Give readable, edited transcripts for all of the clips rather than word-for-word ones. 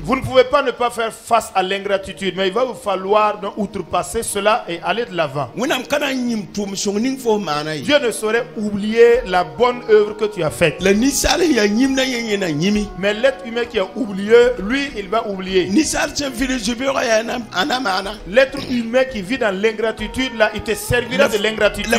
Vous ne pouvez pas ne pas faire face à l'ingratitude, mais il va vous falloir donc outrepasser cela et aller de l'avant. Dieu ne saurait oublier la bonne œuvre que tu as faite. Mais l'être humain qui a oublié, lui, il va oublier. L'être humain qui vit dans l'ingratitude, là, il te servira de l'ingratitude.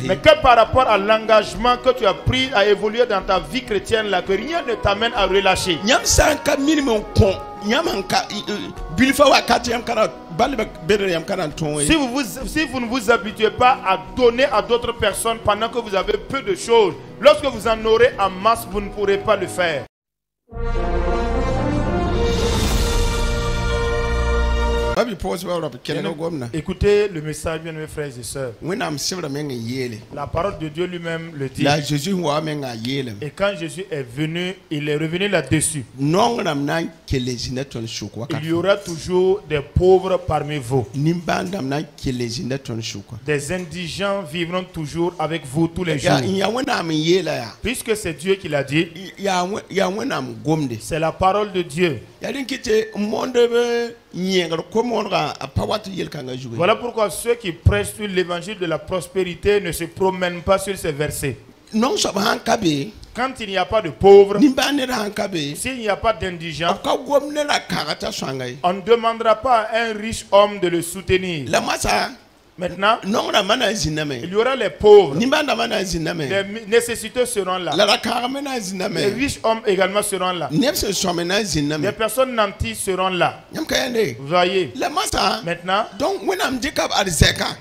Mais que par rapport à l'engagement que tu as pris à évoluer dans ta vie chrétienne, là, que rien ne t'amène à relâcher. Si vous ne vous habituez pas à donner à d'autres personnes pendant que vous avez peu de choses, lorsque vous en aurez en masse, vous ne pourrez pas le faire. Écoutez le message, bien mes frères et sœurs. La parole de Dieu lui-même le dit. Et quand Jésus est venu, il est revenu là-dessus. Il y aura toujours des pauvres parmi vous. Des indigents vivront toujours avec vous tous les jours. Puisque c'est Dieu qui l'a dit, c'est la parole de Dieu. Voilà pourquoi ceux qui prêchent sur l'évangile de la prospérité ne se promènent pas sur ces versets. Quand il n'y a pas de pauvres, s'il n'y a pas d'indigents, on ne demandera pas à un riche homme de le soutenir. Maintenant, il y aura les pauvres. Les nécessiteux seront là. Les riches hommes également seront là. Les personnes nanties seront là. Vous voyez. Maintenant,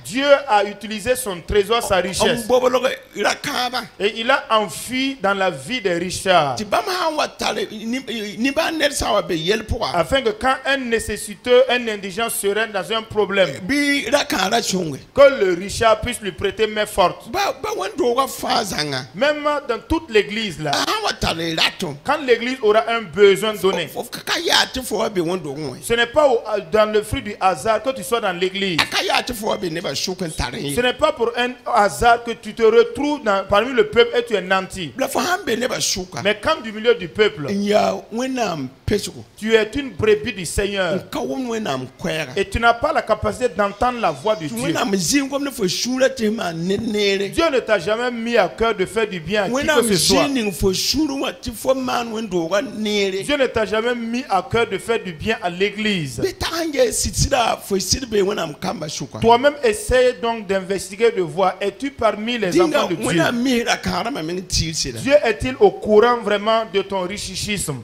Dieu a utilisé son trésor, sa richesse. Et il a enfui dans la vie des richards. Afin que quand un nécessiteux, un indigent serait dans un problème, que le richard puisse lui prêter main forte. Même dans toute l'église là, quand l'église aura un besoin donné, ce n'est pas dans le fruit du hasard que tu sois dans l'église. Ce n'est pas pour un hasard que tu te retrouves parmi le peuple et tu es nanti. Mais quand du milieu du peuple, tu es une brebis du Seigneur et tu n'as pas la capacité d'entendre la voix de Dieu. Dieu ne t'a jamais mis à cœur de faire du bien à qui que ce soit. Dieu ne t'a jamais mis à cœur de faire du bien à l'église. Toi-même essaye donc d'investiguer, de voir, es-tu parmi les enfants de Dieu? Dieu est-il au courant vraiment de ton richisme?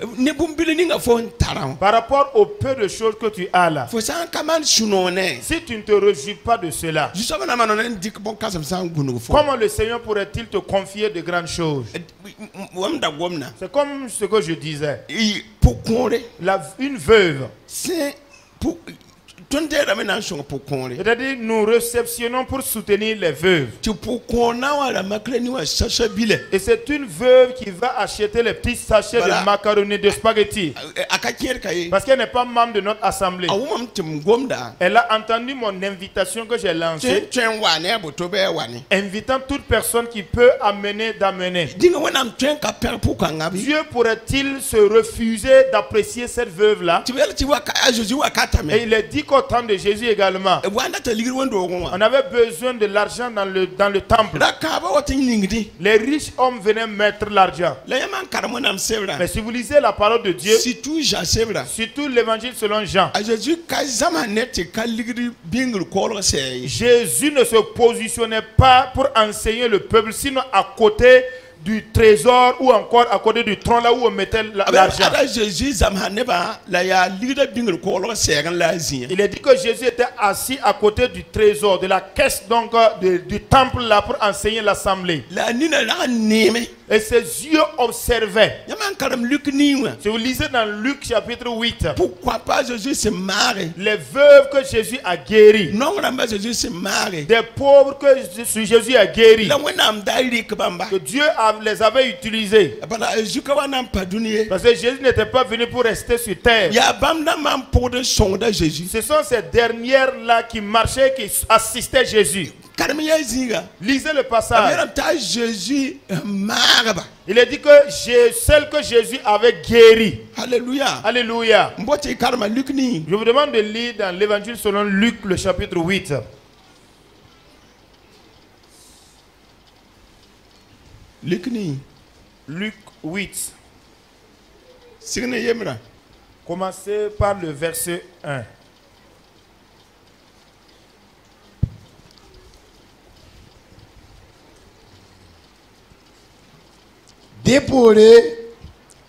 Par rapport au peu de choses que tu as là, si tu ne te réjouis pas de cela, comment le Seigneur pourrait-il te confier de grandes choses? C'est comme ce que je disais. Une veuve. C'est-à-dire, nous réceptionnons pour soutenir les veuves. Et c'est une veuve qui va acheter les petits sachets de macaroni, de spaghettis. Parce qu'elle n'est pas membre de notre assemblée. Elle a entendu mon invitation que j'ai lancée, invitant toute personne qui peut amener d'amener. Dieu pourrait-il se refuser d'apprécier cette veuve-là? Et il est dit qu'au temps de Jésus également, on avait besoin de l'argent dans le temple. Les riches hommes venaient mettre l'argent. Mais si vous lisez la parole de Dieu, surtout l'évangile selon Jean, Jésus ne se positionnait pas pour enseigner le peuple, sinon à côté du trésor ou encore à côté du trône là où on mettait l'argent. Il est dit que Jésus était assis à côté du trésor, de la caisse donc du temple là pour enseigner l'assemblée. Et ses yeux observaient. Si vous lisez dans Luc chapitre 8, pourquoi pas Jésus se marie? Les veuves que Jésus a guéries, des pauvres que Jésus a guéris, que Dieu les avait utilisés. Parce que Jésus n'était pas venu pour rester sur terre. Ce sont ces dernières là qui marchaient, qui assistaient Jésus. Lisez le passage. Il est dit que celle que Jésus avait guérie. Alléluia. Alléluia. Je vous demande de lire dans l'évangile selon Luc, le chapitre 8. Luc 8. Commencez par le verset 1. Déporé,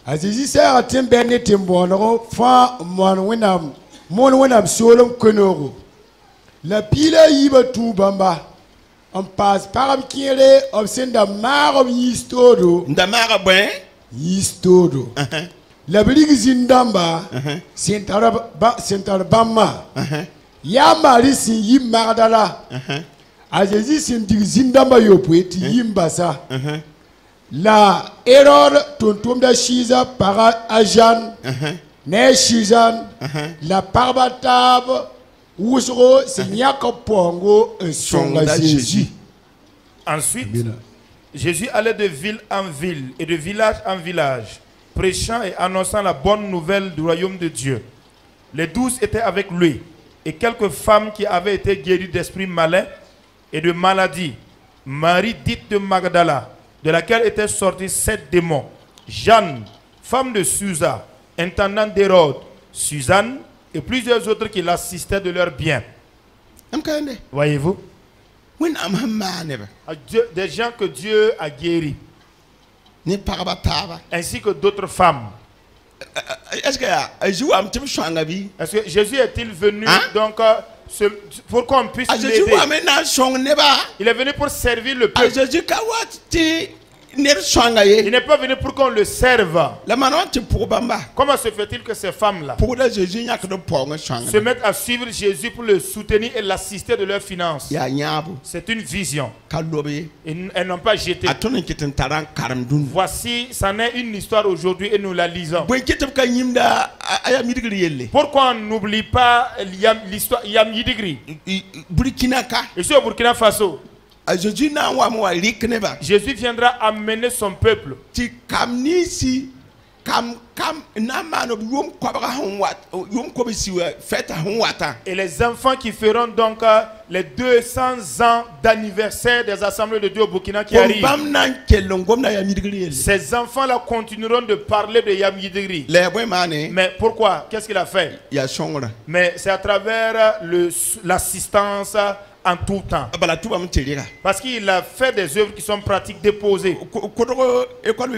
Azizi sert à Timberne Timbonoro, Fan Monwinam Solom Konoro. La pile yiba tout bamba. On passe par Kire, obscenda mar yistodo. Ndamara ben? Yistodo. La brigue Zindamba, Sentarabama. Yamari si yim mardala. Azizi sindig Zindamba yopueti yimbasa. La erreur tontom da shiza para ajan ne shizan la parbatab ousro c'est nyakapongo songa Jésus. Ensuite, Jésus allait de ville en ville et de village en village, prêchant et annonçant la bonne nouvelle du royaume de Dieu. Les 12 étaient avec lui et quelques femmes qui avaient été guéries d'esprits malins et de maladies. Marie dite de Magdala, de laquelle étaient sortis 7 démons. Jeanne, femme de Susa, intendante d'Hérode, Suzanne et plusieurs autres qui l'assistaient de leurs biens. Voyez-vous? Des gens que Dieu a guéris. Ainsi que d'autres femmes. Est-ce que Jésus est-il venu donc pour qu'on puisse l'aider? Il est venu pour servir le peuple. Il n'est pas venu pour qu'on le serve. Comment se fait-il que ces femmes-là se mettent à suivre Jésus pour le soutenir et l'assister de leurs finances? C'est une vision. Elles n'ont pas jeté. Voici, c'en est une histoire aujourd'hui et nous la lisons. Pourquoi on n'oublie pas l'histoire Yam Yidigri? Ici au Burkina Faso, Jésus viendra amener son peuple. Et les enfants qui feront donc les 200 ans d'anniversaire des assemblées de Dieu au Burkina qui arrivent, ces enfants-là continueront de parler de Yam Yidigri. Mais pourquoi? Qu'est-ce qu'il a fait? Mais c'est à travers l'assistance en tout temps. Parce qu'il a fait des œuvres qui sont pratiques déposées. L'école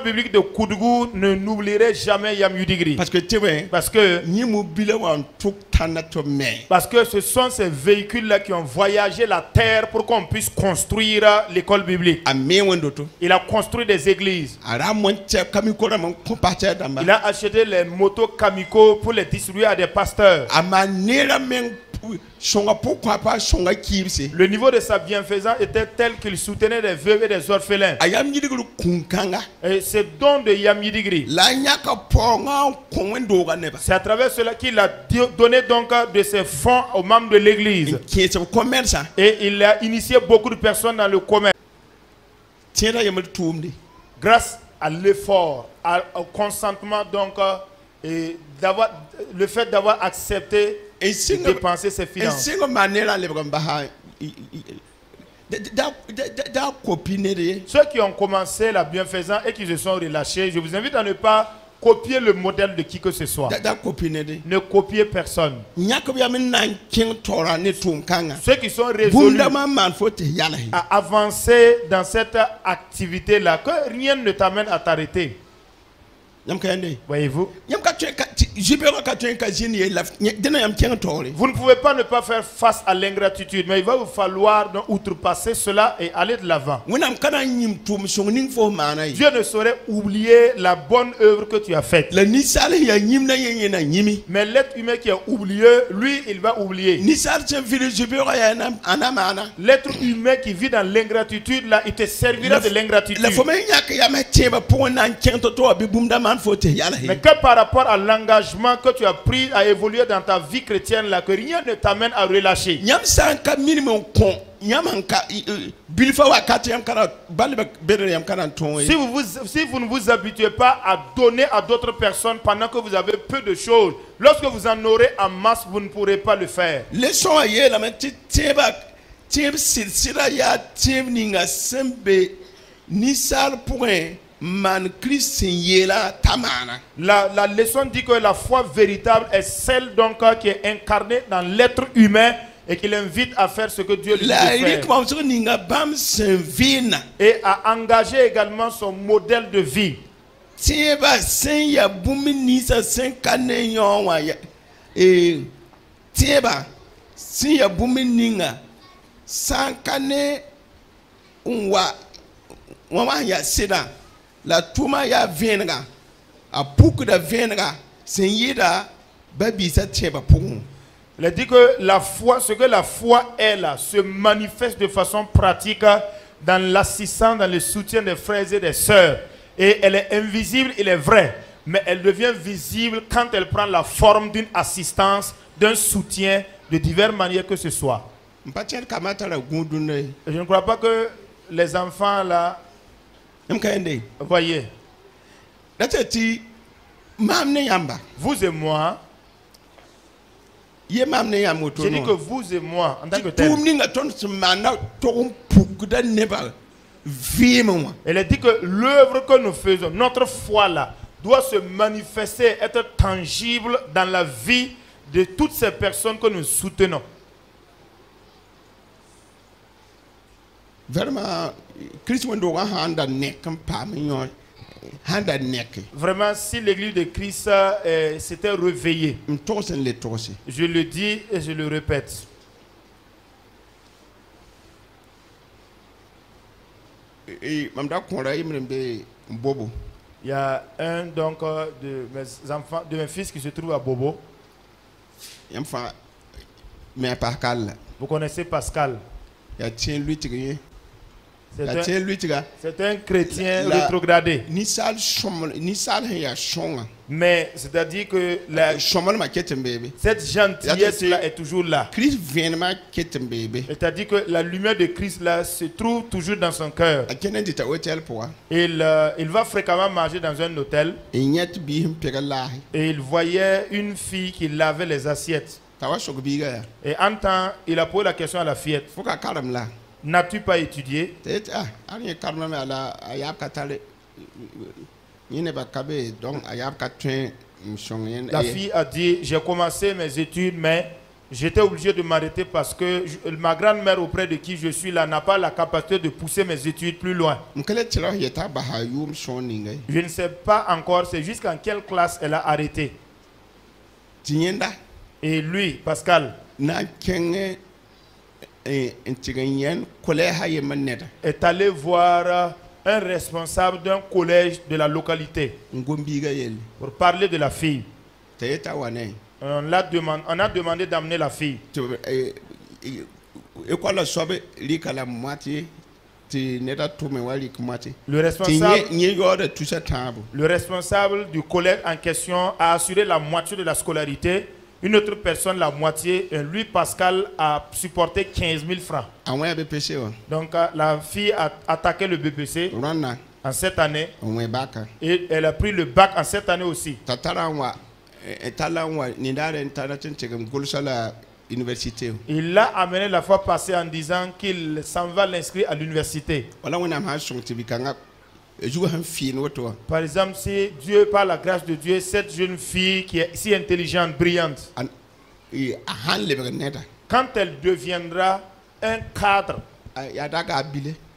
biblique de Koudougou ne n'oublierait jamais Yam Yidigri. Parce que ce sont ces véhicules-là qui ont voyagé la terre pour qu'on puisse construire l'école biblique. Il a construit des églises. Il a acheté les motos Kamiko pour les distribuer à des pasteurs. Le niveau de sa bienfaisance était tel qu'il soutenait des veuves et des orphelins. Et c'est don de Yam Yidigri. C'est à travers cela qu'il a donné donc de ses fonds aux membres de l'église. Et il a initié beaucoup de personnes dans le commerce. Grâce à l'effort, au consentement donc, et le fait d'avoir accepté de dépenser ses finances. Ceux qui ont commencé la bienfaisance et qui se sont relâchés, je vous invite à ne pas copier le modèle de qui que ce soit. Ne copiez personne. Ceux qui sont résolus à avancer dans cette activité-là, que rien ne t'amène à t'arrêter. Voyez-vous? Vous ne pouvez pas ne pas faire face à l'ingratitude, mais il va vous falloir donc outrepasser cela et aller de l'avant. Dieu ne saurait oublier la bonne œuvre que tu as faite. Mais l'être humain qui est oublieux, lui, il va oublier. L'être humain qui vit dans l'ingratitude, là, il te servira de l'ingratitude. Mais que par rapport à l'engagement engagement que tu as pris à évoluer dans ta vie chrétienne là, que rien ne t'amène à relâcher. Si vous ne vous habituez pas à donner à d'autres personnes pendant que vous avez peu de choses, lorsque vous en aurez en masse, vous ne pourrez pas le faire. La leçon dit que la foi véritable est celle donc qui est incarnée dans l'être humain et qui l'invite à faire ce que Dieu lui dit de faire. Et à engager également son modèle de vie. La tuma ya venga a pouc de venga senyida babi sa tcheba pou. Il dit que la foi, ce que la foi est là, se manifeste de façon pratique dans l'assistance, dans le soutien des frères et des sœurs. Et elle est invisible, il est vrai, mais elle devient visible quand elle prend la forme d'une assistance, d'un soutien de diverses manières que ce soit. Je ne crois pas que les enfants là, voyez, vous et moi, je dis que vous et moi, en tant que tel, elle dit que l'œuvre que nous faisons, notre foi là, doit se manifester, être tangible dans la vie de toutes ces personnes que nous soutenons. Vraiment, vraiment, si l'église de Christ s'était réveillée, je le dis et je le répète. Il y a un donc de mes enfants, de mes fils qui se trouve à Bobo. Vous connaissez Pascal? C'est un chrétien rétrogradé. Mais c'est-à-dire que cette gentillesse-là est toujours là. C'est-à-dire que la lumière de Christ là se trouve toujours dans son cœur. Il va fréquemment manger dans un hôtel. Et il voyait une fille qui lavait les assiettes. Et en temps, il a posé la question à la fillette. N'as-tu pas étudié? La fille a dit, j'ai commencé mes études, mais j'étais obligé de m'arrêter parce que ma grand-mère auprès de qui je suis là n'a pas la capacité de pousser mes études plus loin. Je ne sais pas encore, c'est jusqu'en quelle classe elle a arrêté. Et lui, Pascal, est allé voir un responsable d'un collège de la localité pour parler de la fille. On a demandé d'amener la fille. Le responsable du collège en question a assuré la moitié de la scolarité. Une autre personne, la moitié, lui, Pascal, a supporté 15 000 francs. Donc, la fille a attaqué le BPC en cette année. Et elle a pris le bac en cette année aussi. Il l'a amené la fois passée en disant qu'il s'en va l'inscrire à l'université. Par exemple, si Dieu, par la grâce de Dieu, cette jeune fille qui est si intelligente, brillante, quand elle deviendra un cadre,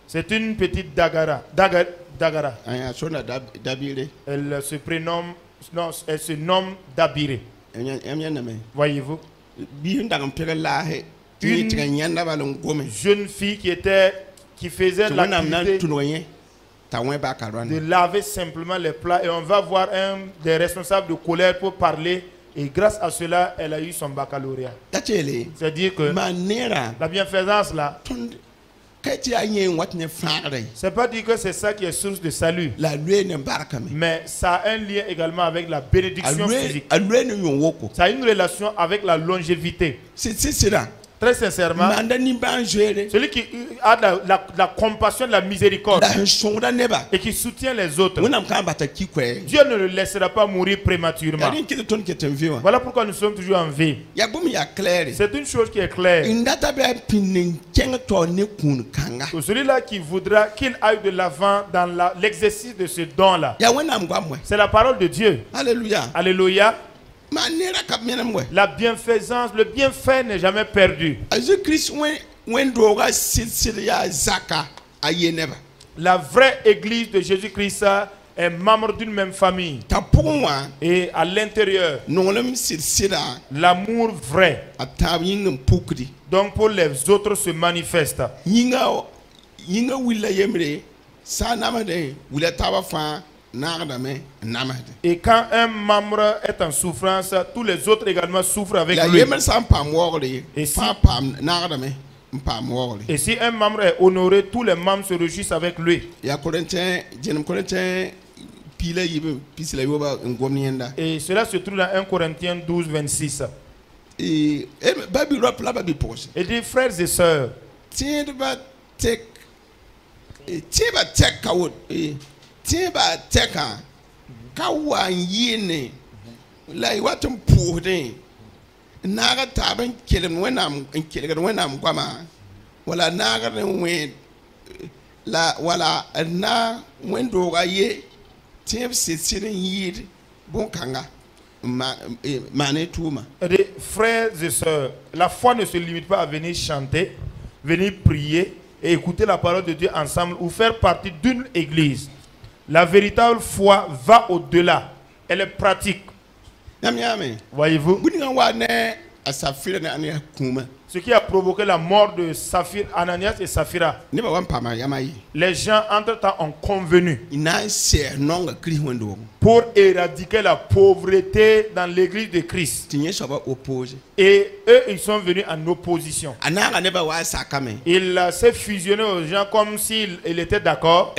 c'est une petite Dagara. Elle se prénomme, non, elle se nomme Dabire. Voyez-vous? Une jeune fille qui faisait l'activité de laver simplement les plats, et on va voir un des responsables de colère pour parler, et grâce à cela elle a eu son baccalauréat. C'est-à-dire que la bienfaisance là C'est pas dire que c'est ça qui est source de salut. Mais ça a un lien également avec la bénédiction physique. Ça a une relation avec la longévité. Très sincèrement, celui qui a la compassion, la miséricorde et qui soutient les autres, Dieu ne le laissera pas mourir prématurément. Voilà pourquoi nous sommes toujours en vie. C'est une chose qui est claire. Pour celui-là qui voudra qu'il aille de l'avant dans l'exercice de ce don-là, c'est la parole de Dieu. Alléluia. Alléluia. La bienfaisance, le bienfait n'est jamais perdu. La vraie église de Jésus-Christ est membre d'une même famille. Et à l'intérieur, l'amour vrai, donc pour les autres, se manifeste. Et quand un membre est en souffrance, tous les autres également souffrent avec lui. Et si un membre est honoré, tous les membres se réjouissent avec lui. Et cela se trouve dans 1 Corinthiens 12, 26. Et dit, frères et sœurs, tiba teka kawan yini la iwatum puhde naga taban kelem wenam kwama wala naga wen la wala na wendo ga ye tib sitsirin yid bon kanga mané touma. Frères et sœurs, la foi ne se limite pas à venir chanter, venir prier et écouter la parole de Dieu ensemble ou faire partie d'une église. La véritable foi va au-delà. Elle est pratique. Voyez-vous? Ce qui a provoqué la mort de Ananias et Saphira. Les gens entre-temps ont convenu pour éradiquer la pauvreté dans l'église de Christ. Et eux, ils sont venus en opposition. Il s'est fusionné aux gens comme s'il était d'accord.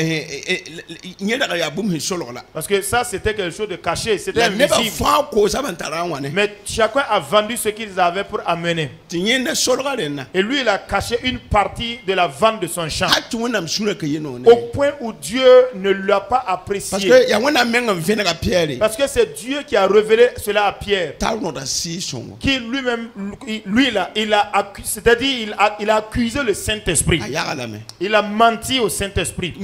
Parce que ça, c'était quelque chose de caché. C'était invisible. Mais chacun a vendu ce qu'ils avaient pour amener. Et lui, il a caché une partie de la vente de son champ. Au point où Dieu ne l'a pas apprécié. Parce que c'est Dieu qui a révélé cela à Pierre. Qui lui-même, il a accusé le Saint-Esprit. Il a menti au Saint-Esprit.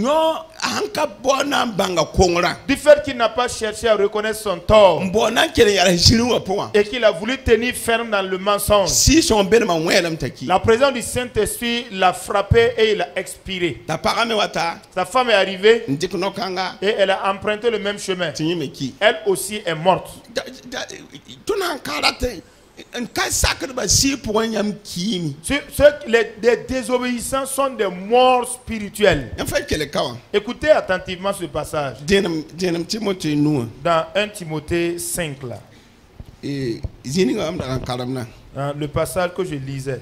Du fait qu'il n'a pas cherché à reconnaître son tort. Et qu'il a voulu tenir ferme dans le mensonge. La présence du Saint-Esprit l'a frappé et il a expiré. Sa femme est arrivée et elle a emprunté le même chemin. Elle aussi est morte. Les désobéissants sont des morts spirituels. Écoutez attentivement ce passage. Dans 1 Timothée 5 là. Le passage que je lisais.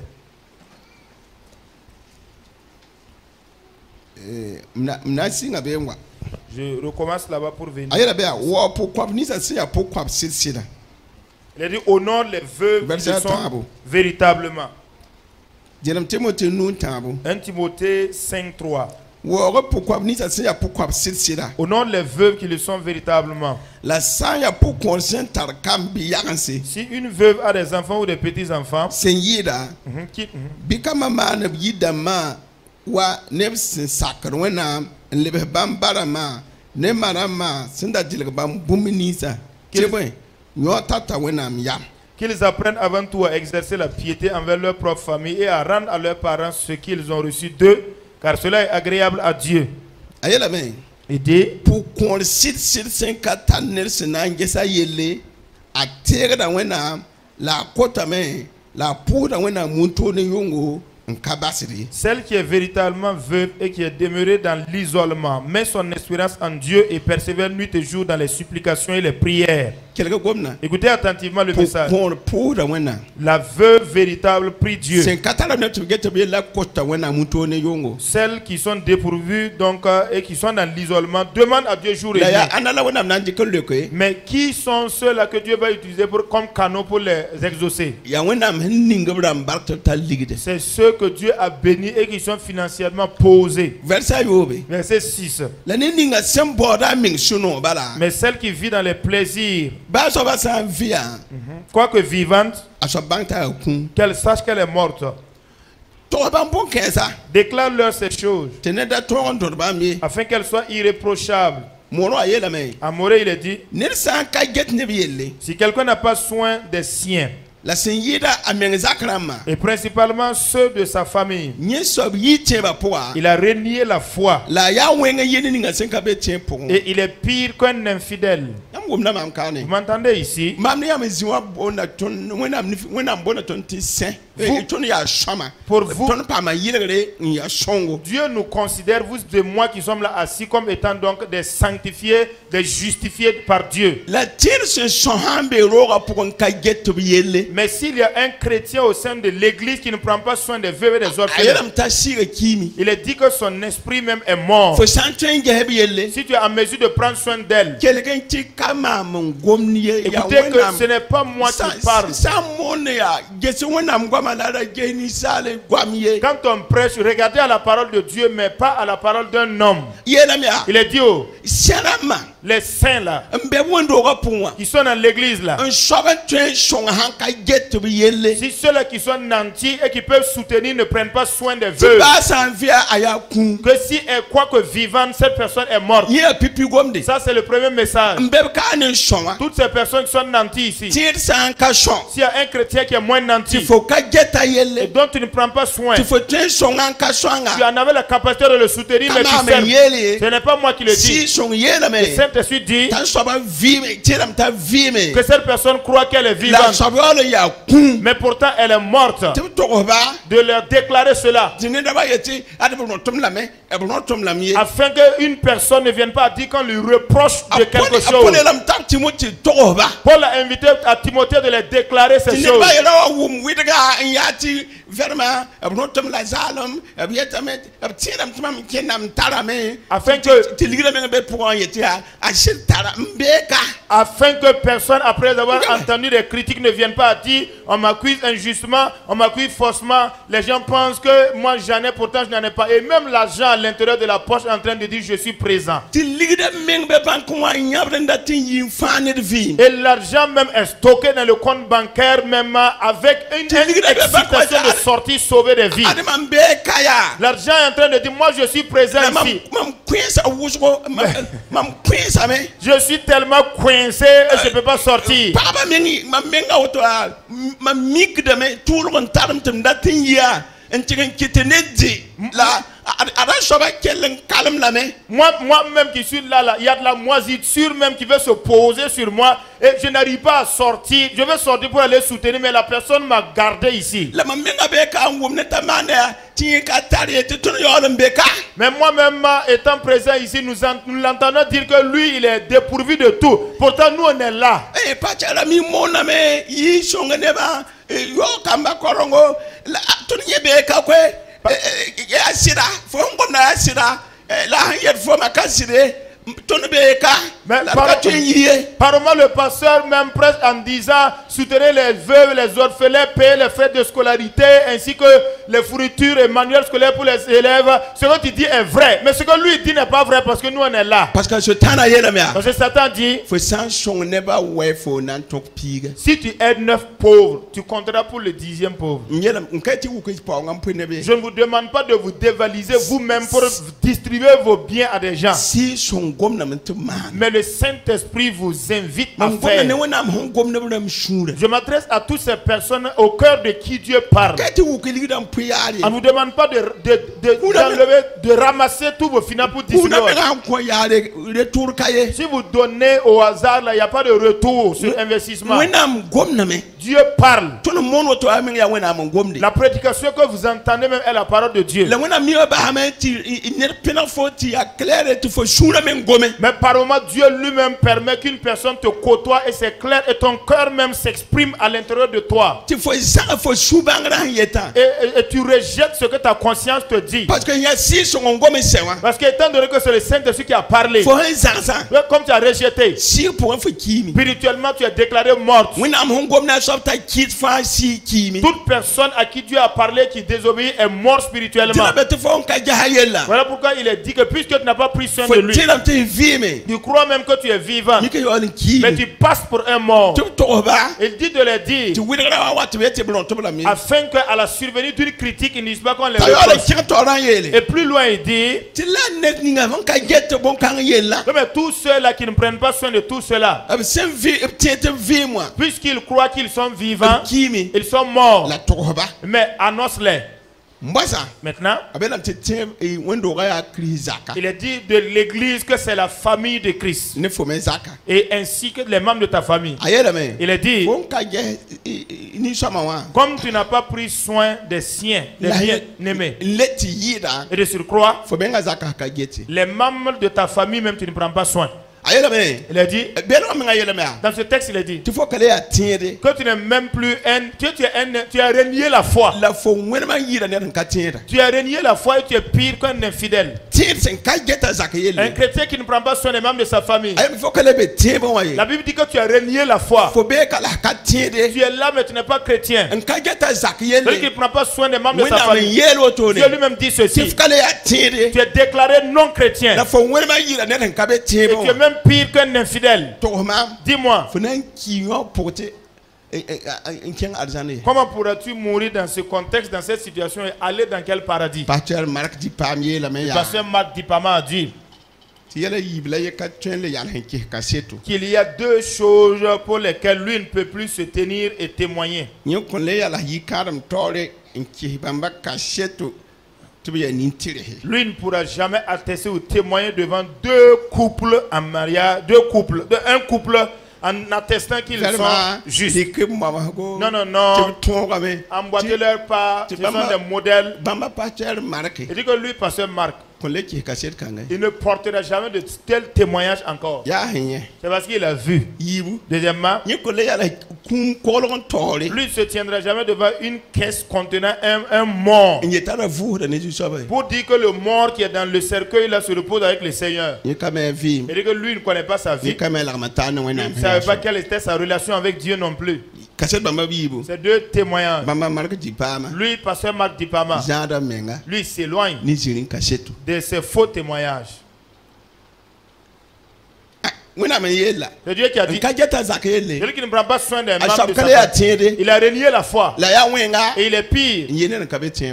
Je recommence là-bas pour venir. Il a dit honore les veuves qui sont véritablement. 1 Timothée 5.3. Honore les veuves qui le sont véritablement. Si une veuve a des enfants ou des petits-enfants, qu'ils apprennent avant tout à exercer la piété envers leur propre famille et à rendre à leurs parents ce qu'ils ont reçu d'eux, car cela est agréable à Dieu. Et dit, pour qu'on le cite sur 5 celle qui est véritablement veuve et qui est demeurée dans l'isolement met son espérance en Dieu et persévère nuit et jour dans les supplications et les prières. Écoutez attentivement le message. La veuve véritable prie Dieu. Celles qui sont dépourvues donc, et qui sont dans l'isolement demandent à Dieu jour et nuit. Mais qui sont ceux-là que Dieu va utiliser comme canaux pour les exaucer? C'est ceux que Dieu a bénis et qui sont financièrement posés. Verset 6. Mais celle qui vit dans les plaisirs, quoique vivante, qu'elle sache qu'elle est morte. Déclare-leur ces choses afin qu'elles soient irréprochables. Amoré, il est dit, si quelqu'un n'a pas soin des siens, et principalement ceux de sa famille, il a renié la foi et il est pire qu'un infidèle. Vous m'entendez ici? Pour vous, Dieu nous considère, vous et moi qui sommes là assis, comme étant donc des sanctifiés, des justifiés par Dieu. Mais s'il y a un chrétien au sein de l'église qui ne prend pas soin des veuves et des orphelins, il est dit que son esprit même est mort. Si tu es en mesure de prendre soin d'elle, écoutez que ce n'est pas moi qui parle. Quand on prêche, regardez à la parole de Dieu, mais pas à la parole d'un homme. Il est dit, oh, les saints là, qui sont dans l'église là, si ceux-là qui sont nantis et qui peuvent soutenir ne prennent pas soin des veuves, que si elle croit que vivante, cette personne est morte. Ça c'est le premier message. Toutes ces personnes qui sont nantis ici, s'il y a un chrétien qui est moins nanti et dont tu ne prends pas soin, tu en avais la capacité de le soutenir, mais tu sais, ce n'est pas moi qui le dis. Le Saint-Esprit dit que cette personne croit qu'elle est vivante, mais pourtant elle est morte. De leur déclarer cela, afin qu'une personne ne vienne pas dire qu'on lui reproche de quelque chose. Paul a invité à Timothée de les déclarer ces choses. Afin que personne, après avoir entendu des critiques, ne vienne pas dire on m'accuse injustement, on m'accuse faussement. Les gens pensent que moi j'en ai, pourtant je n'en ai pas. Et même l'argent à l'intérieur de la poche est en train de dire je suis présent. Et l'argent même est stocké dans le compte bancaire, même avec une excitation de sortir sauver des vies. L'argent est en train de dire moi je suis présent ici. Je suis tellement coincé et je ne peux pas sortir. Moi-même qui suis là, il y a de la moisissure même qui veut se poser sur moi et je n'arrive pas à sortir. Je vais sortir pour aller soutenir, mais la personne m'a gardé ici. Mais moi-même étant présent ici, nous l'entendons dire que lui il est dépourvu de tout. Pourtant nous on est là. Mais apparemment le pasteur même prêche en disant soutenez les veuves, les orphelins, payer les frais de scolarité ainsi que les fournitures et manuels scolaires pour les élèves. Ce que tu dis est vrai, mais ce que lui dit n'est pas vrai parce que nous on est là. Parce que Satan dit si tu aides 9 pauvres, tu compteras pour le 10e pauvre. Je ne vous demande pas de vous dévaliser vous-même pour distribuer vos biens à des gens. Mais le Saint-Esprit vous invite à faire. Je m'adresse à toutes ces personnes au cœur de qui Dieu parle. On ne vous demande pas de ramasser tous vos finances pour distribuer. Si vous donnez au hasard, il n'y a pas de retour sur investissement. Dieu parle. La prédication que vous entendez même est la parole de Dieu. Mais par moment, Dieu lui-même permet qu'une personne te côtoie et c'est clair et ton cœur même s'exprime à l'intérieur de toi. Et tu rejettes ce que ta conscience te dit. Parce qu'étant donné que c'est le Saint-Esprit qui a parlé, comme tu as rejeté, spirituellement tu es déclaré morte. Toute personne à qui Dieu a parlé qui désobéit est mort spirituellement. Voilà pourquoi il est dit que puisque tu n'as pas pris soin de lui, tu crois même que tu es vivant, mais tu passes pour un mort. Il dit de le dire afin qu'à la survenue d'une critique, il ne dise pas qu'on les reproche. Et plus loin il dit, mais tous ceux-là qui ne prennent pas soin de tout cela, puisqu'ils croient qu'ils sont vivants, ils sont morts. Mais annonce-les. Maintenant, il est dit de l'église que c'est la famille de Christ. Et ainsi que les membres de ta famille. Il est dit, comme tu n'as pas pris soin des siens, des bien-aimés, et de surcroît, les membres de ta famille même tu ne prends pas soin. Il a dit, dans ce texte il a dit que tu n'es même plus tu as renié la foi. Tu as renié la foi et tu es pire qu'un infidèle. Un chrétien qui ne prend pas soin des membres de sa famille. La Bible dit que tu as renié la foi. Tu es là mais tu n'es pas chrétien. Celui qui ne prend pas soin des membres de sa famille, Dieu lui-même dit ceci: tu es déclaré non chrétien et tu es même pire qu'un infidèle. Dis-moi, comment pourras-tu mourir dans ce contexte, dans cette situation, et aller dans quel paradis? Pasteur Marc Dipama a dit qu'il y a deux choses pour lesquelles lui ne peut plus se tenir et témoigner. Lui ne pourra jamais attester ou témoigner devant deux couples en mariage, un couple en attestant qu'ils sont justes. Non, non, non. Emboîtez leur pas, ce sont des modèles. Il dit que lui, pasteur Marc, il ne portera jamais de tel témoignage encore. C'est parce qu'il a vu. Deuxièmement, lui ne se tiendra jamais devant une caisse contenant un mort pour dire que le mort qui est dans le cercueil là se repose avec le Seigneur. Il dit que lui ne connaît pas sa vie. Il ne savait pas quelle était sa relation avec Dieu non plus. C'est deux témoignages. Lui, pasteur Marc Dipama, lui s'éloigne de ces faux témoignages. C'est Dieu qui a dit, celui qui ne prend pas soin d'un membres de sa famille, il a renié la foi et il est pire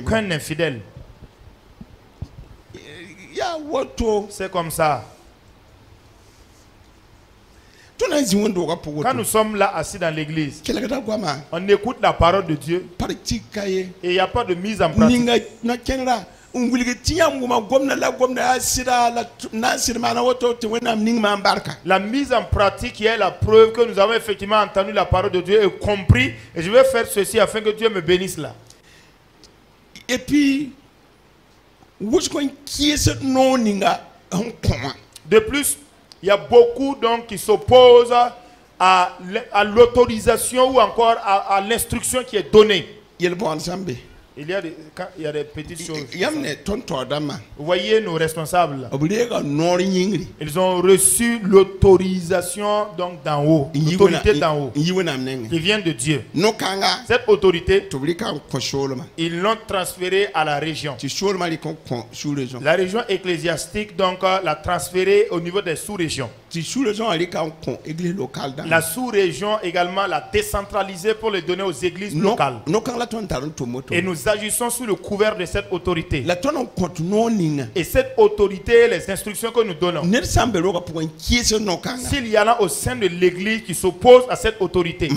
qu'un infidèle. C'est comme ça. Quand nous sommes là assis dans l'église, on écoute la parole de Dieu et il n'y a pas de mise en pratique. La mise en pratique qui est la preuve que nous avons effectivement entendu la parole de Dieu et compris, et je vais faire ceci afin que Dieu me bénisse là. Et puis, de plus, il y a beaucoup donc qui s'opposent à l'autorisation ou encore à l'instruction qui est donnée. Il y a des petites choses. Vous voyez nos responsables. Ils ont reçu l'autorisation donc d'en haut, l'autorité d'en haut, qui vient de Dieu. Cette autorité, ils l'ont transférée à la région. La région ecclésiastique donc l'a transférée au niveau des sous-régions. La sous-région également l'a décentralisée pour le donner aux églises locales. Et nous agissons sous le couvert de cette autorité. Et cette autorité, les instructions que nous donnons, s'il y en a au sein de l'église qui s'opposent à cette autorité,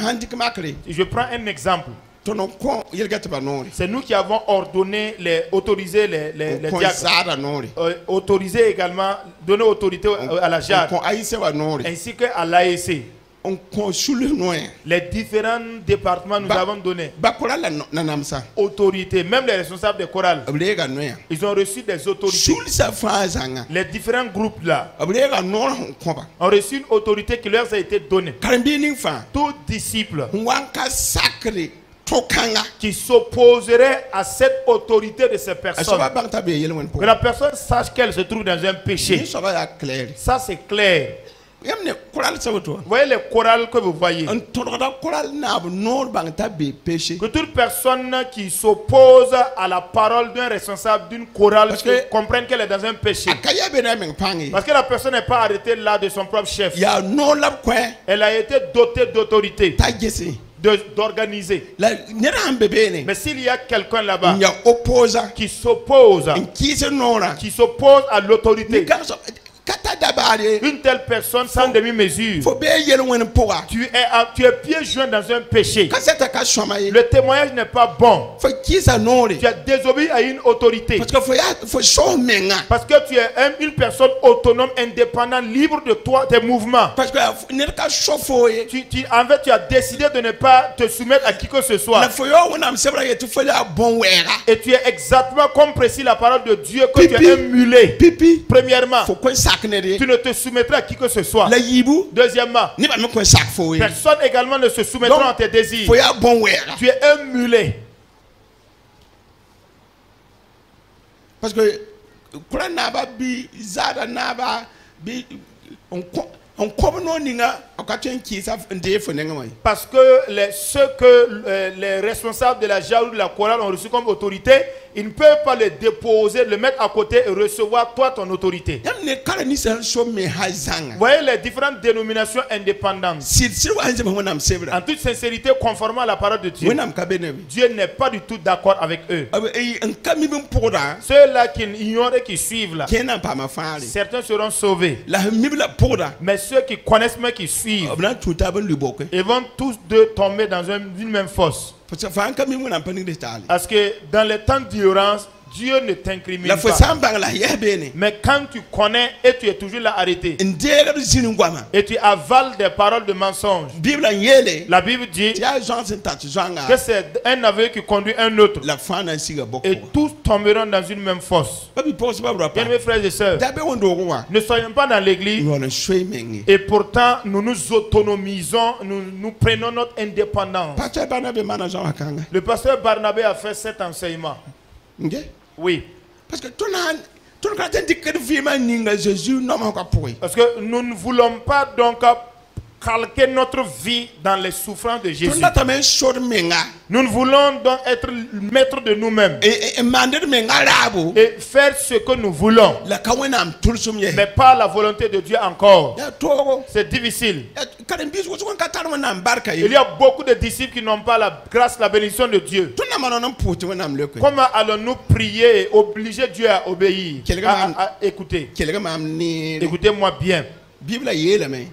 je prends un exemple. C'est nous qui avons ordonné, autorisé les diacres, autorisé également, donné autorité à la JAD, ainsi qu'à l'AEC. Les différents départements nous avons donné autorités, même les responsables des chorales. Ils ont reçu des autorités. Les différents groupes là ont reçu une autorité qui leur a été donnée. Tout disciple qui s'opposerait à cette autorité de ces personnes, que la personne sache qu'elle se trouve dans un péché. Ça c'est clair. Vous voyez les chorales que vous voyez. Que toute personne qui s'oppose à la parole d'un responsable d'une chorale comprenne qu'elle est dans un péché. Parce que la personne n'est pas arrêtée là de son propre chef. Elle a été dotée d'autorité, d'organiser. Mais s'il y a quelqu'un là-bas qui s'oppose à l'autorité, une telle personne sans demi-mesure, tu es pieds joints dans un péché. Le témoignage n'est pas bon. Tu as désobéi à une autorité. Parce que tu es une personne autonome, indépendante, libre de toi, tes mouvements. En fait, tu as décidé de ne pas te soumettre à qui que ce soit. Et tu es exactement comme précise la parole de Dieu que tu es un mulet. Premièrement, tu ne te soumettras à qui que ce soit. Deuxièmement, personne également ne se soumettra à tes désirs. Tu es un mulet. Parce que parce que ceux que les responsables de la Jaoul de la chorale ont reçu comme autorité, ils ne peuvent pas le déposer, le mettre à côté et recevoir toi ton autorité. Vous voyez les différentes dénominations indépendantes. En toute sincérité, conformément à la parole de Dieu, Dieu n'est pas du tout d'accord avec eux. Ceux-là qui ignorent et qui suivent là, certains seront sauvés. Mais ceux qui connaissent mais qui suivent, ils vont tous deux tomber dans une même fosse. Parce que dans les temps d'ignorance, Dieu ne t'incrimine pas. Mais quand tu connais et tu es toujours là arrêté, et tu avales des paroles de mensonges, la Bible dit que c'est un aveugle qui conduit un autre. Et tous tomberont dans une même fosse. Bien mes frères et sœurs, ne soyons pas dans l'église et pourtant nous nous autonomisons, nous prenons notre indépendance. Le pasteur Barnabé a fait cet enseignement. Oui. Parce que nous ne voulons pas donc calquer notre vie dans les souffrances de Jésus. Nous ne voulons donc être maîtres de nous-mêmes et faire ce que nous voulons, mais pas la volonté de Dieu encore. C'est difficile. Il y a beaucoup de disciples qui n'ont pas la grâce, la bénédiction de Dieu. Comment allons-nous prier et obliger Dieu à obéir, à écouter? Écoutez-moi bien.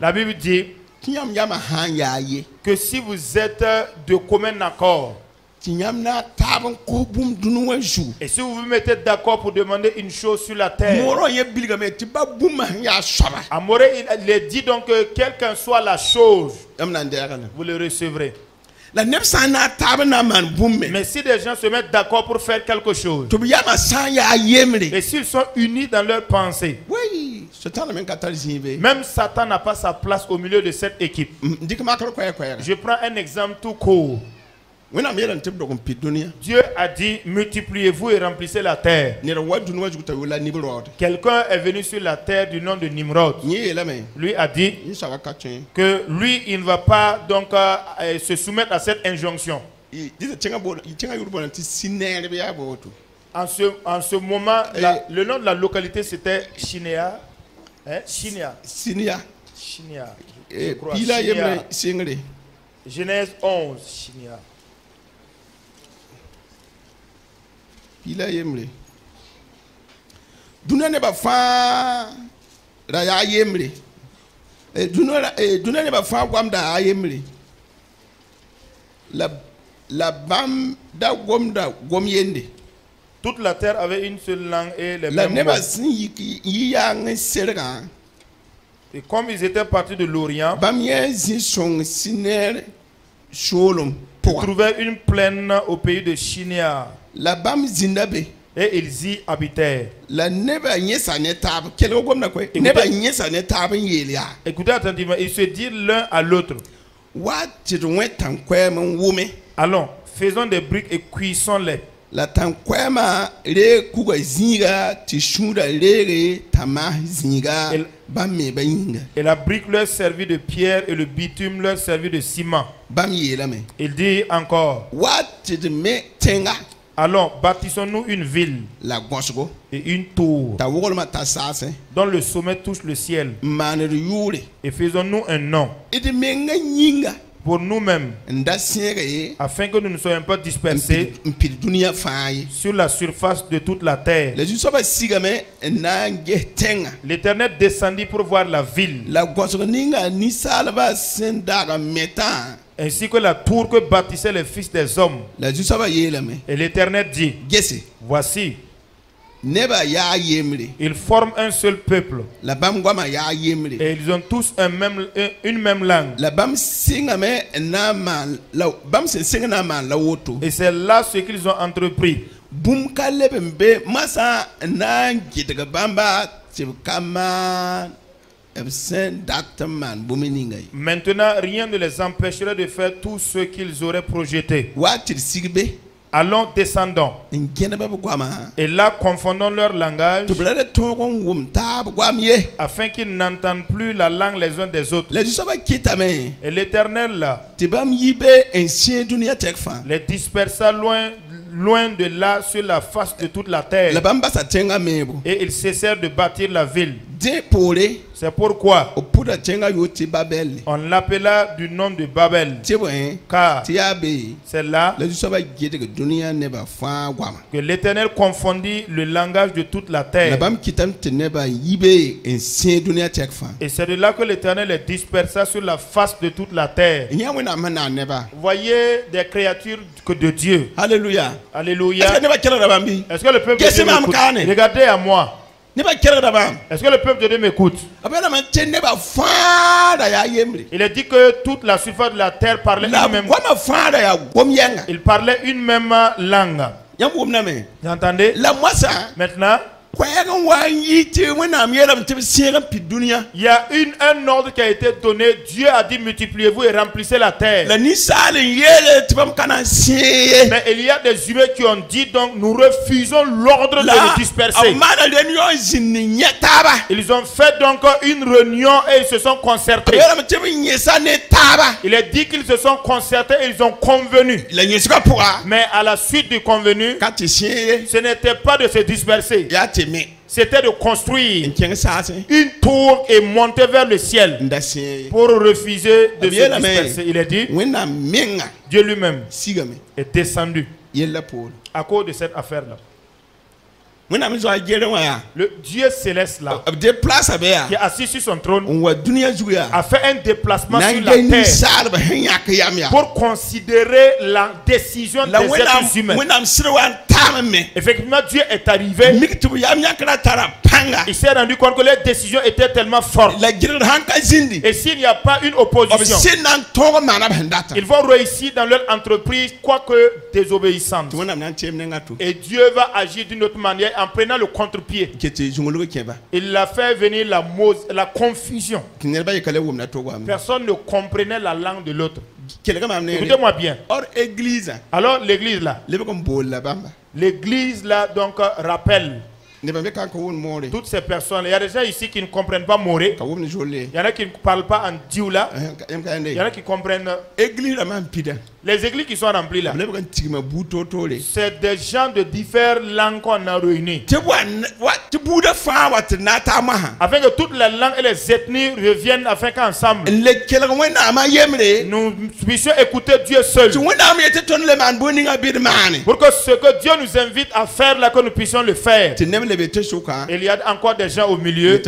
La Bible dit que si vous êtes de commun accord, et si vous vous mettez d'accord pour demander une chose sur la terre, Amoré, il est dit donc que quelle qu'en soit la chose, vous le recevrez. Mais si des gens se mettent d'accord pour faire quelque chose, et s'ils sont unis dans leur pensée, même Satan n'a pas sa place au milieu de cette équipe. Je prends un exemple tout court. Dieu a dit multipliez-vous et remplissez la terre. Quelqu'un est venu sur la terre du nom de Nimrod. Lui a dit que lui il ne va pas donc se soumettre à cette injonction. En ce moment, le nom de la localité c'était Shinéa. Shinéa. Genèse 11, Shinéa. Pila yemre duna ne ba fa da ya yemre duna ne ba fa gwam da ya yemre la bam da gwam yende. Toute la terre avait une seule langue et les mêmes mots. Et comme ils étaient partis de l'Orient, ils trouvèrent une plaine au pays de Shinéar. Et ils y habitèrent. Écoutez attentivement, ils se dirent l'un à l'autre. Allons, faisons des briques et cuissons-les. La tankwema re kuga zinga tishunda rere tama zinga bamme bayinga. Et la brique leur servit de pierre et le bitume leur servit de ciment. Il dit encore, allons, bâtissons-nous une ville et une tour dont le sommet touche le ciel, et faisons-nous un nom pour nous-mêmes, afin que nous ne soyons pas dispersés sur la surface de toute la terre. L'Éternel descendit pour voir la ville, ainsi que la tour que bâtissaient les fils des hommes. Et l'Éternel dit, voici, ils forment un seul peuple et ils ont tous une même langue. Et c'est là ce qu'ils ont entrepris. Maintenant, rien ne les empêcherait de faire tout ce qu'ils auraient projeté. Allons, descendons. Et là, confondons leur langage afin qu'ils n'entendent plus la langue les uns des autres. Et l'Éternel là les dispersa loin de là sur la face de toute la terre. Et ils cessèrent de bâtir la ville. C'est pourquoi on l'appela du nom de Babel, car c'est là que l'Éternel confondit le langage de toute la terre. Et c'est de là que l'Éternel les dispersa sur la face de toute la terre. Voyez des créatures de Dieu. Alléluia. Alléluia. Est-ce que le peuple de Dieu m'écoute? Regardez à moi. Est-ce que le peuple de Dieu m'écoute? Il est dit que toute la surface de la terre parlait une même langue. Il parlait une même langue. Vous entendez? Maintenant, il y a un ordre qui a été donné. Dieu a dit multipliez-vous et remplissez la terre. Mais il y a des humains qui ont dit donc nous refusons l'ordre de les disperser. Ils ont fait donc une réunion et ils se sont concertés. Il est dit qu'ils se sont concertés et ils ont convenu. Mais à la suite du convenu, ce n'était pas de se disperser. C'était de construire une tour et monter vers le ciel pour refuser de se disperser. Il est dit, Dieu lui-même est descendu à cause de cette affaire-là. Le Dieu céleste là, qui est assis sur son trône, a fait un déplacement sur la terre pour considérer la décision des êtres humains. Effectivement, Dieu est arrivé. Il s'est rendu compte que les décisions étaient tellement fortes. Et s'il n'y a pas une opposition, ils vont réussir dans leur entreprise, quoique désobéissante. Et Dieu va agir d'une autre manière en prenant le contre-pied. Il a fait venir la confusion. Personne ne comprenait la langue de l'autre. Écoutez-moi bien. Alors l'église là, l'église là donc rappelle toutes ces personnes. Il y a des gens ici qui ne comprennent pas Moré. Il y en a qui ne parlent pas en Dioula. Il y en a qui comprennent. Les églises qui sont remplies là, c'est des gens de différentes langues qu'on a réunis. Afin que toutes les langues et les ethnies reviennent afin qu'ensemble nous puissions écouter Dieu seul. Pour que ce que Dieu nous invite à faire là, que nous puissions le faire. Il y a encore des gens au milieu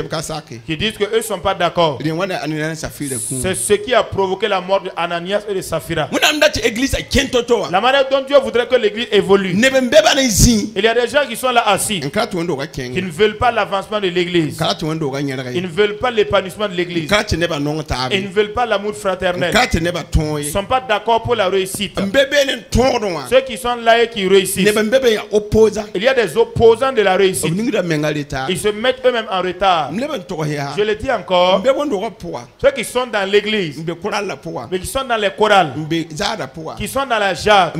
qui disent qu'eux ne sont pas d'accord. C'est ce qui a provoqué la mort d'Ananias et de Saphira. La manière dont Dieu voudrait que l'église évolue. Il y a des gens qui sont là assis, qui ne ne veulent pas l'avancement de l'église. Ils ne veulent pas l'épanouissement de l'église. Ils ne veulent pas l'amour fraternel. Ils ne sont pas d'accord pour la réussite. Ceux qui sont là et qui réussissent. Il y a des opposants de la réussite. Ils se mettent eux-mêmes en retard. Je le dis encore. Ceux qui sont dans l'église, mais qui sont dans les chorales, qui sont dans la jade,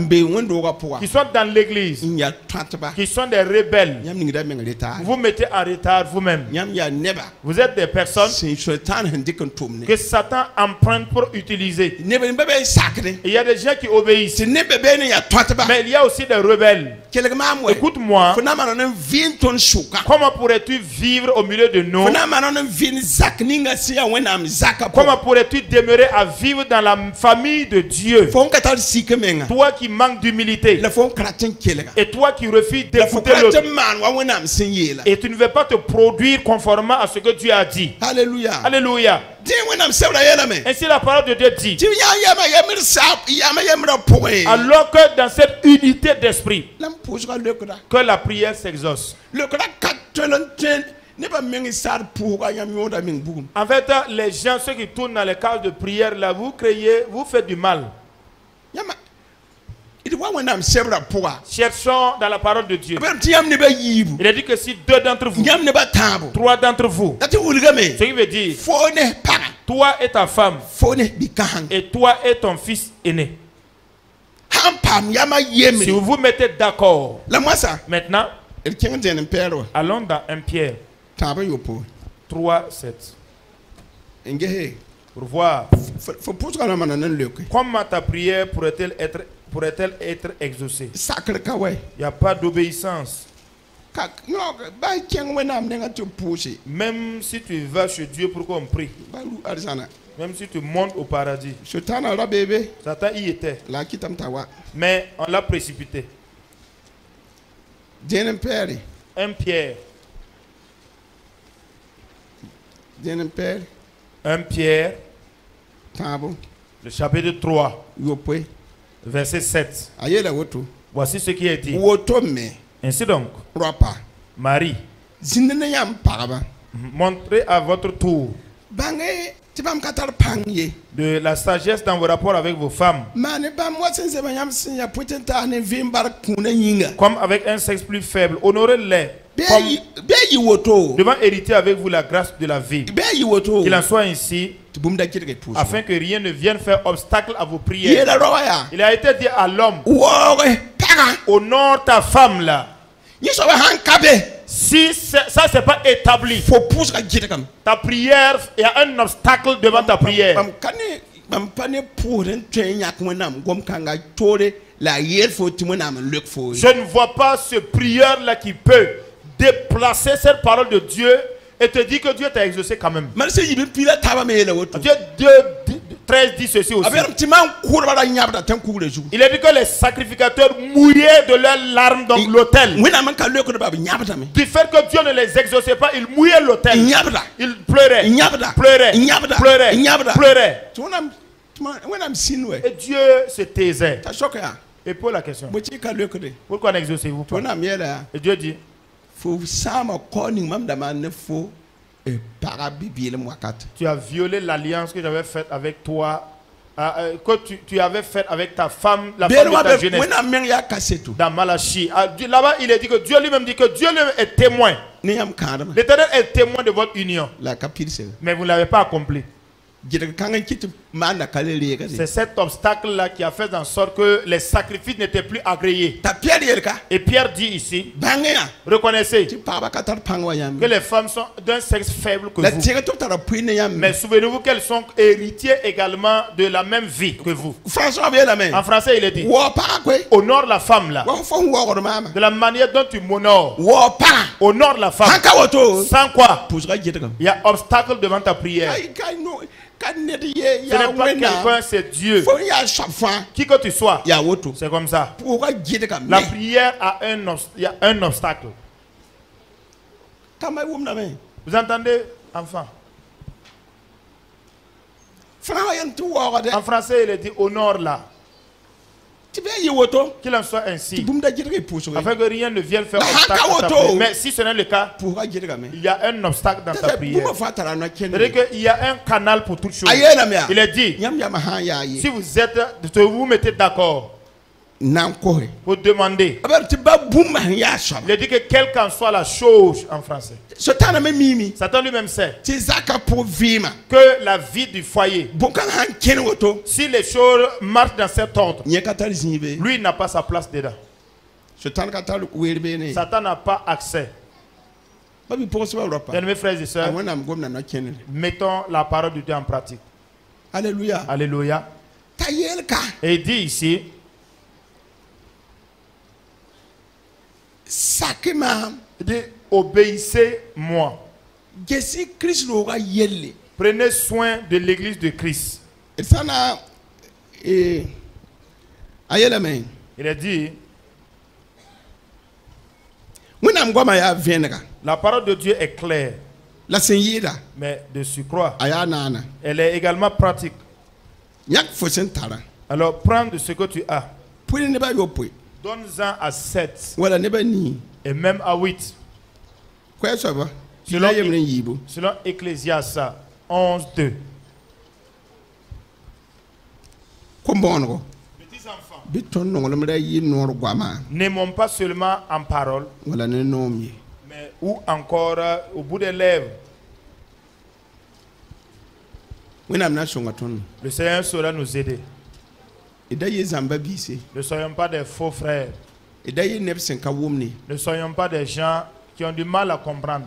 qui sont dans l'église, qui sont des rebelles, vous mettez en retard vous-même. Vous êtes des personnes que Satan emprunte pour utiliser. Il y a des gens qui obéissent, mais il y a aussi des rebelles. Écoute-moi, comment pourrais-tu vivre au milieu de nous? Comment pourrais-tu demeurer à vivre dans la famille de Dieu? Toi qui manques d'humilité, et toi qui refuses d'écouter l'autre, et tu ne veux pas te produire conformément à ce que Dieu a dit. Alléluia. Alléluia. Ainsi la parole de Dieu dit. Alors que dans cette unité d'esprit, que la prière s'exauce. En fait, les gens, ceux qui tournent dans les cases de prière, là, vous faites du mal. Cherchons dans la parole de Dieu. Il a dit que si 2 d'entre vous, 3 d'entre vous, ce qui veut dire, toi et ta femme, et toi et ton fils aîné, si vous vous mettez d'accord, maintenant, allons dans 1 Pierre 3, 7. Pour voir comment ta prière pourrait-elle être exaucée. Il n'y a pas d'obéissance. Même si tu vas chez Dieu pour qu'on prie, même si tu montes au paradis, Satan y était, mais on l'a précipité. 1 Pierre 1 Pierre, le chapitre 3, verset 7. Voici ce qui est dit. Ainsi donc, Marie, montrez à votre tour de la sagesse dans vos rapports avec vos femmes, comme avec un sexe plus faible. Honorez-les devant hériter avec vous la grâce de la vie. Qu'il en soit ainsi, afin que rien ne vienne faire obstacle à vos prières. Il a été dit à l'homme, honore ta femme là. Si ça c'est pas établi, ta prière, il y a un obstacle devant ta prière. Je ne vois pas ce prieur là qui peut déplacer cette parole de Dieu et te dire que Dieu t'a exaucé quand même. Dieu 13 dit ceci aussi. Il a dit que les sacrificateurs mouillaient de leurs larmes dans l'autel. Du fait que Dieu ne les exauçait pas, ils mouillaient l'autel. Ils pleuraient, pleuraient, pleuraient. Et Dieu se taisait. Et pour la question, pourquoi n'exaucez-vous pas? Et Dieu dit, tu as violé l'alliance que j'avais faite avec toi, que tu avais faite avec ta femme, la femme de ta jeunesse. Dans Malachie. Là-bas, il est dit que Dieu lui-même dit que Dieu lui-même est témoin. L'Éternel est témoin de votre union. Mais vous ne l'avez pas accompli. C'est cet obstacle-là qui a fait en sorte que les sacrifices n'étaient plus agréés. Et Pierre dit ici, reconnaissez que les femmes sont d'un sexe faible que vous. Mais souvenez-vous qu'elles sont héritières également de la même vie que vous. En français, il est dit, honore la femme là, de la manière dont tu m'honores. Honore la femme. Sans quoi il y a obstacle devant ta prière. Ce n'est pas quelqu'un, c'est Dieu. Qui que tu sois, c'est comme ça. La prière a un obstacle. Vous entendez, enfant? En français, il est dit honore-la. Qu'il en soit ainsi, afin que rien ne vienne faire obstacle à ta prière. Mais si ce n'est le cas, il y a un obstacle dans ta prière. C'est-à-dire qu'il y a un canal pour toute chose. Il est dit, si vous mettez d'accord pour demander, il dit que quelle qu'en soit la chose en français, Satan lui-même sait que la vie du foyer, si les choses marchent dans cet ordre, lui n'a pas sa place dedans. Satan n'a pas accès. Mes frères et sœurs, mettons la parole de Dieu en pratique. Alléluia. Alléluia. Et il dit ici, obéissez-moi. Prenez soin de l'église de Christ. Il a dit, la parole de Dieu est claire, mais de surcroît, elle est également pratique. Alors prends de ce que tu as. Donne-en à 7 et même à 8. Selon Ecclésiaste 11:2. Petits enfants, n'aimons pas seulement en parole, mais ou encore au bout des lèvres. Le Seigneur saura nous aider. Ne soyons pas des faux frères. Ne soyons pas des gens qui ont du mal à comprendre.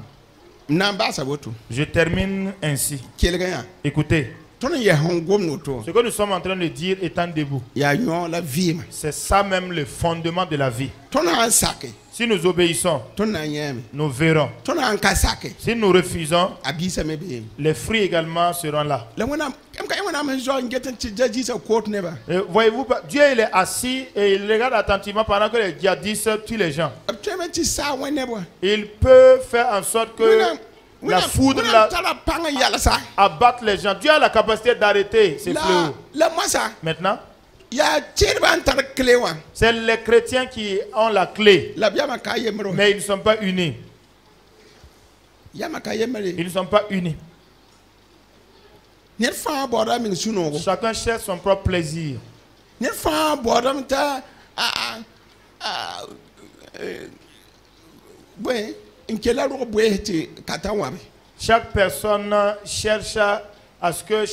Je termine ainsi. Écoutez, ce que nous sommes en train de dire étant debout, c'est ça même le fondement de la vie. Si nous obéissons, nous verrons. Si nous refusons, les fruits également seront là. Voyez-vous, Dieu il est assis et il regarde attentivement pendant que les djihadistes tuent les gens. Il peut faire en sorte que la foudre abatte les gens. Dieu a la capacité d'arrêter ces fléaux. Maintenant, c'est les chrétiens qui ont la clé, mais ils ne sont pas unis. Ils ne sont pas unis. Chacun cherche son propre plaisir. Chaque personne cherche à ce que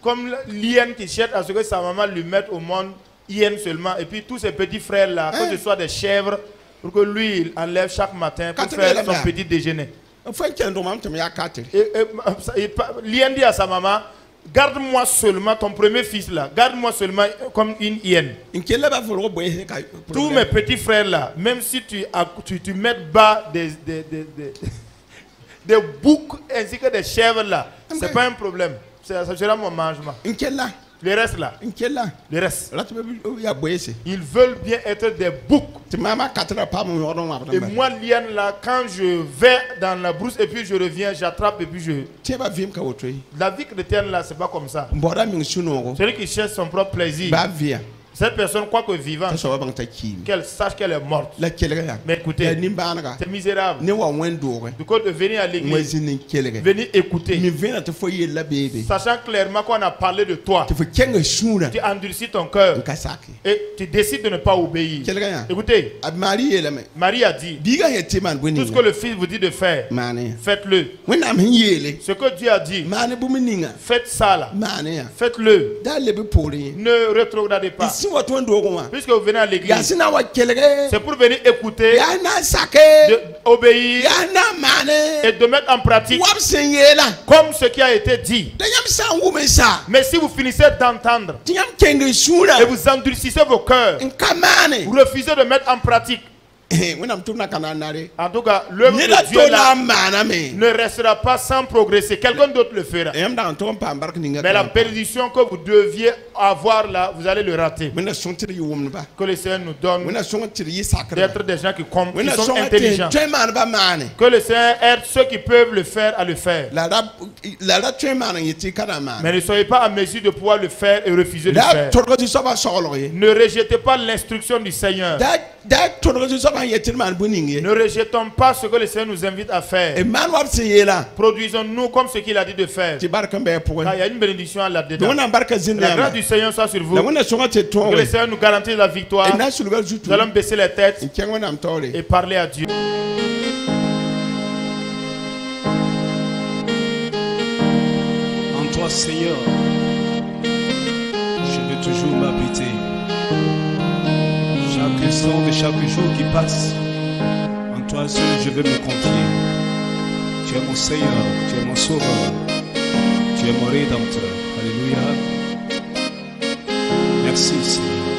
comme l'hyène qui cherche à ce que sa maman lui mette au monde hyène seulement, et puis tous ses petits frères là, que ce soit des chèvres, pour que lui il enlève chaque matin pour faire son petit déjeuner. L'hyène dit à sa maman, garde-moi seulement ton premier fils là, garde-moi seulement comme une hyène. Tous mes petits frères là, même si tu mets bas des boucs ainsi que des chèvres là, c'est pas un problème. Ça sera mon mangement. Le reste là. Le reste. Ils veulent bien être des boucs. Et moi, l'hyène là, quand je vais dans la brousse et puis je reviens, j'attrape et puis je. La vie chrétienne là, c'est pas comme ça. Celui qui cherche son propre plaisir. Cette personne croit que vivante, qu'elle sache qu'elle est morte. Mais écoutez, c'est misérable. Du coup, de venir à l'église, venir écouter, sachant clairement qu'on a parlé de toi, tu endurcis ton cœur et tu décides de ne pas obéir. Écoutez, Marie a dit, tout ce que le Fils vous dit de faire, faites-le. Ce que Dieu a dit, faites ça là, faites-le. Ne rétrogradez pas. Puisque vous venez à l'église, c'est pour venir écouter, obéir et de mettre en pratique comme ce qui a été dit. Mais si vous finissez d'entendre et vous endurcissez vos cœurs, vous refusez de mettre en pratique, En tout cas, l'œuvre de Dieu là ne restera pas sans progresser. Quelqu'un d'autre le fera. Mais la bénédiction que vous deviez avoir là, vous allez le rater. Que le Seigneur nous donne d'être des gens qui sont intelligents. Que le Seigneur aide ceux qui peuvent le faire à le faire. Mais ne soyez pas à mesure de pouvoir le faire et refuser de le faire. Ne rejetez pas l'instruction du Seigneur. Ne rejetons pas ce que le Seigneur nous invite à faire. Produisons-nous comme ce qu'il a dit de faire. Car il y a une bénédiction là-dedans. La grâce du Seigneur soit sur vous. Que le Seigneur nous garantisse la victoire. Nous allons baisser les têtes et parler à Dieu. En toi, Seigneur, je veux toujours m'habiter. Chaque instant de chaque jour qui passe, en toi seul je veux me confier. Tu es mon Seigneur, tu es mon Sauveur, tu es mon Rédempteur. Alléluia. Merci Seigneur.